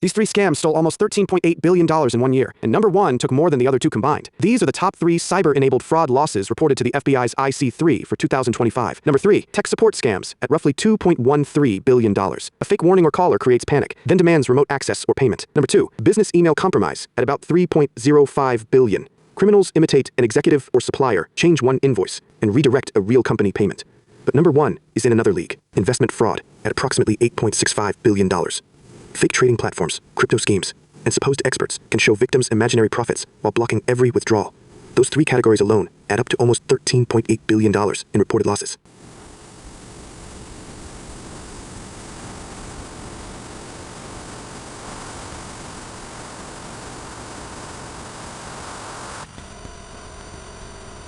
These three scams stole almost $13.8 billion in 1 year, and number one took more than the other two combined. These are the top 3 cyber-enabled fraud losses reported to the FBI's IC3 for 2025. Number 3, tech support scams at roughly $2.13 billion. A fake warning or caller creates panic, then demands remote access or payment. Number 2, business email compromise at about $3.05 billion. Criminals imitate an executive or supplier, change one invoice, and redirect a real company payment. But number 1 is in another league, investment fraud at approximately $8.65 billion. Fake trading platforms, crypto schemes, and supposed experts can show victims imaginary profits while blocking every withdrawal. Those 3 categories alone add up to almost $13.8 billion in reported losses.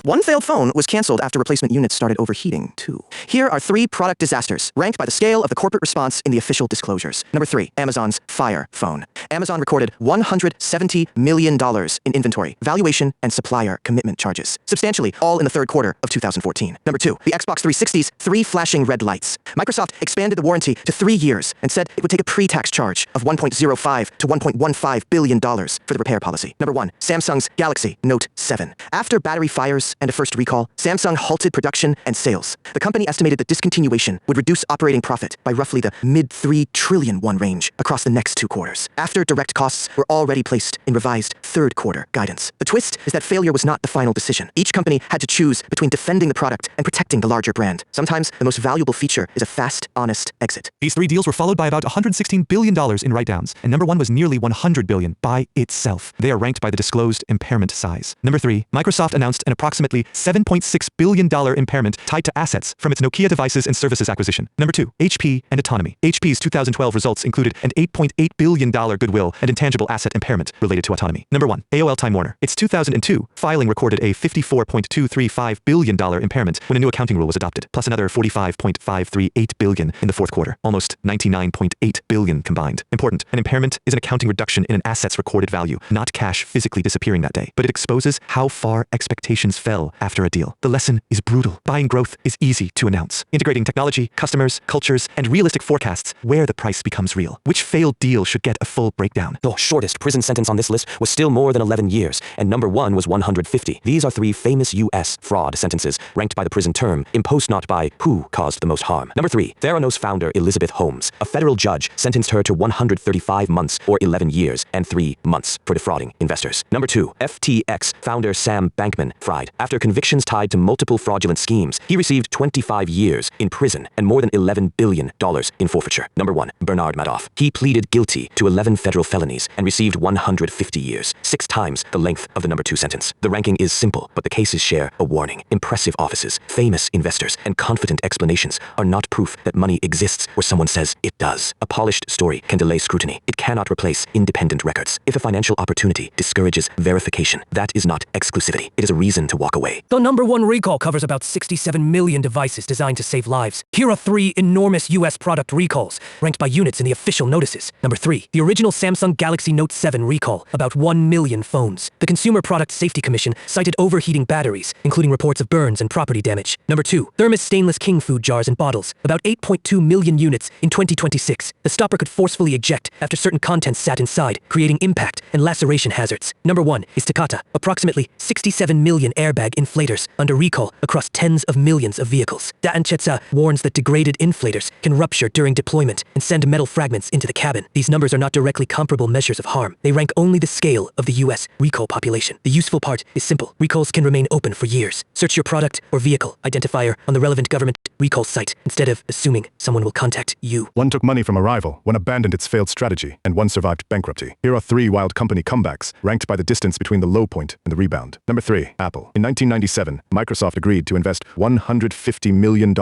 One failed phone was canceled after replacement units started overheating, too. Here are 3 product disasters, ranked by the scale of the corporate response in the official disclosures. Number 3, Amazon's Fire Phone. Amazon recorded $170 million in inventory, valuation, and supplier commitment charges, substantially all in the 3rd quarter of 2014. Number 2, the Xbox 360's 3 flashing red lights. Microsoft expanded the warranty to 3 years and said it would take a pre-tax charge of $1.05 to $1.15 billion for the repair policy. Number 1, Samsung's Galaxy Note 7. After battery fires and a first recall, Samsung halted production and sales. The company estimated that discontinuation would reduce operating profit by roughly the mid-3 trillion won range across the next 2 quarters, after direct costs were already placed in revised 3rd quarter guidance. The twist is that failure was not the final decision. Each company had to choose between defending the product and protecting the larger brand. Sometimes the most valuable feature is a fast, honest exit. These 3 deals were followed by about $116 billion in write-downs, and number 1 was nearly $100 billion by itself. They are ranked by the disclosed impairment size. Number 3, Microsoft announced an approximately $7.6 billion impairment tied to assets from its Nokia devices and services acquisition. Number 2, HP and autonomy. HP's 2012 results included an $8.8 billion goodwill and intangible asset impairment related to autonomy. Number 1, AOL Time Warner. Its 2002 filing recorded a $54.235 billion impairment when a new accounting rule was adopted, plus another $45.538 billion in the 4th quarter, almost $99.8 billion combined. Important, an impairment is an accounting reduction in an asset's recorded value, not cash physically disappearing that day, but it exposes how far expectations fell after a deal. The lesson is brutal. Buying growth is easy to announce. Integrating technology, customers, cultures, and realistic forecasts where the price becomes real. Which failed deal should get a full breakdown? The shortest prison sentence on this list was still more than 11 years, and number 1 was 150. These are 3 famous U.S. fraud sentences, ranked by the prison term, imposed not by who caused the most harm. Number 3, Theranos founder Elizabeth Holmes. A federal judge sentenced her to 135 months or 11 years and 3 months for defrauding investors. Number 2, FTX founder Sam Bankman-Fried. After convictions tied to multiple fraudulent schemes, he received 25 years in prison and more than $11 billion in forfeiture. Number 1, Bernard Madoff. He pleaded guilty to 11 federal felonies and received 150 years, 6 times the length of the number 2 sentence. The ranking is simple, but the cases share a warning. Impressive offices, famous investors, and confident explanations are not proof that money exists where someone says it does. A polished story can delay scrutiny. It cannot replace independent records. If a financial opportunity discourages verification, that is not exclusivity. It is a reason to walk away. The number 1 recall covers about 67 million devices designed to save lives. Here are 3 enormous U.S. product recalls, ranked by units in the official notices. Number 3, the original Samsung Galaxy Note 7 recall, about 1 million phones. The Consumer Product Safety Commission cited overheating batteries, including reports of burns and property damage. Number 2, Thermos stainless king food jars and bottles, about 8.2 million units in 2026. The stopper could forcefully eject after certain contents sat inside, creating impact and laceration hazards. Number 1 is Takata, approximately 67 million airbag inflators under recall across tens of millions of vehicles. Daenchetsa warns that degraded inflators can rupture during deployment and send metal fragments into the cabin. These numbers are not directly comparable measures of harm. They rank only the scale of the U.S. recall population. The useful part is simple. Recalls can remain open for years. Search your product or vehicle identifier on the relevant government recall site instead of assuming someone will contact you. One took money from a rival, one abandoned its failed strategy, and one survived bankruptcy. Here are 3 wild company comebacks, ranked by the distance between the low point and the rebound. Number 3, Apple. In 1997, Microsoft agreed to invest $150 million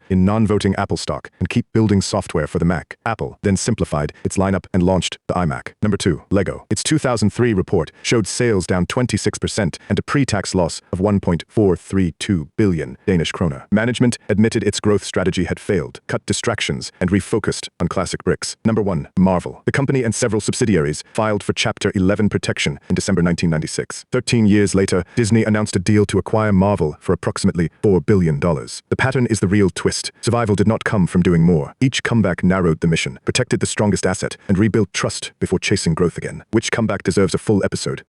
in non-voting Apple stock and keep building software for the Mac. Apple then simplified its lineup and launched the iMac. Number 2, Lego. Its 2003 report showed sales down 26% and a pre-tax loss of 1.432 billion Danish kroner. Management admitted its growth strategy had failed, cut distractions, and refocused on classic bricks. Number 1. Marvel. The company and several subsidiaries filed for Chapter 11 protection in December 1996. 13 years later, Disney announced a deal to acquire Marvel for approximately $4 billion. The pattern is the real twist. Survival did not come from doing more. Each comeback narrowed the mission, protected the strongest asset, and rebuilt trust before chasing growth again. Which comeback deserves a full episode?